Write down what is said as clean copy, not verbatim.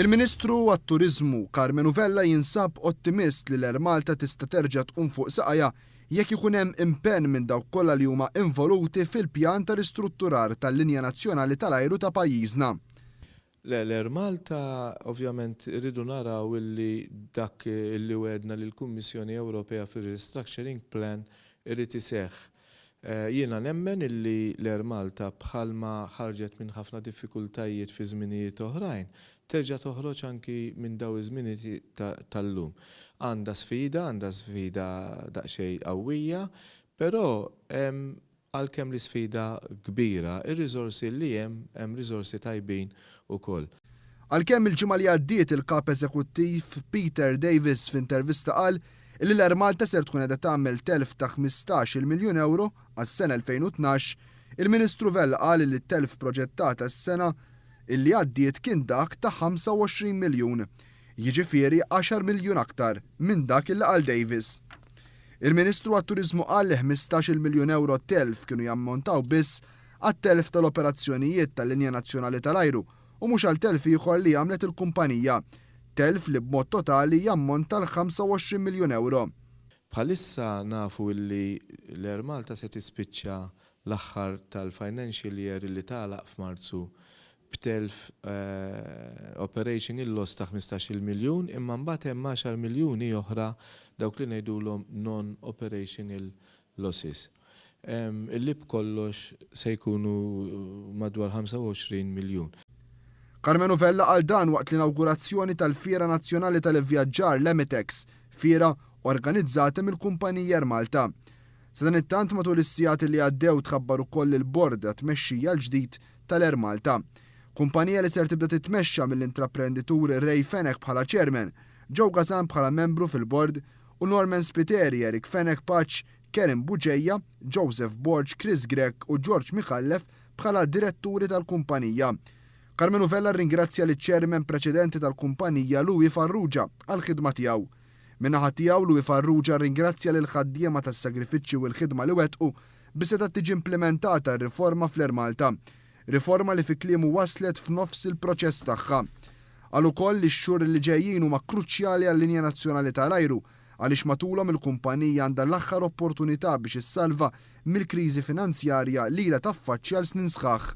Il-Ministru għat-Turiżmu Carmenu Vella jinsab ottimist li l-Air Malta tista' terġa' tqum fuq saqajja jekk ikun hemm impenn minn dawk kollha li huma involuti fil-pjan ta' ristrutturar tal-linja nazzjonali tal-ajru ta' pajjiżna. L-Air Malta ovvjament irridu naraw illi dak illi wedna lill-Kummissjoni Ewropea fir-Restructuring Plan irid iseħħ. Jiena nemmen illi l-Air Malta bħalma ħarġet minn ħafna diffikultajiet fi żminijiet oħrajn, terġa' toħroġ anki minn daw iż-żminijiet tal-lum. Għandha sfida daqsxejn qawwija, però għalkemm l-isfida kbira, ir-riżorsi li hemm riżorsi tajbin ukoll. Għalkemm il-ġimgħa li għaddiet il-Kap Eżekuttiv Peter Davis f'intervista qal li l-Air Malta ser tkun qiegħda tagħmel telf ta' 15 miljun euro għas-sena 2012, il-Ministru Vella qal li t-telf proġettat għas-sena illi għaddiet kien dak ta' 25 miljun, jiġifieri 10 miljun aktar minn dak illi qal Davis. Il-Ministru għat-Turiżmu qal li 15 miljun euro telf kienu jammontaw biss għat-telf tal-operazzjonijiet tal-Linja Nazzjonali tal-Ajru u mhux għal telf ieħor li għamlet il-kumpanija, telf li b'mod totali jammonta l-25 miljun euro. Bħalissa nafu li l-Air Malta se tispiċċa l-aħħar tal-financial year li tagħlaq f'Marzu b'telf operational loss ta' 15 miljun, imma mbagħad hemm 10 miljuni oħra dawk li ngħidulhom non-operational losses. Illi b'kollox se jkunu madwar 25 miljun. Carmenu Vella qal dan waqt l-inawgurazzjoni tal-Fiera Nazzjonali tal-Ivvjaġġar l-Emitex, fiera organizzata mill-Kumpanija Air Malta. Sa dan it-tant matul is-sigħat li għaddew tħabbar ukoll il-bord tmexxija l-ġdid tal-Air Malta. Kumpanija li ser tibda titmexxa mill-intraprenditur Ray Fenech bħala chairman, Joe Gazan bħala membru fil-bord u Norman Spiteri, Eric Fenech Paċ, Kerim Buġejja, Joseph Borg, Chris Gregg u George Mikhallef bħala diretturi tal-kumpanija. Carmenu Vella ringrazzja liċ-chairman preċedenti tal-kumpanija Louis Farrugia għall-ħidma tiegħu. Min-naħa tiegħu Louis Farrugia ringrazzja lil ħaddiema tas-sagrifiċċju u l-ħidma li wettqu biex se tiġi implementata r-riforma fl-Air Malta. Riforma li fi kliemu waslet f'nofs il-proċess tagħha. Qal ukoll li x-xhur li ġejjin huma kruċjali għall-Linja Nazzjonali tal-Ajru għaliex matulhom il-kumpanija għandha l-aħħar opportunità biex issalva mill-kriżi finanzjarja li ilha taffaċċja l snin sħaħ.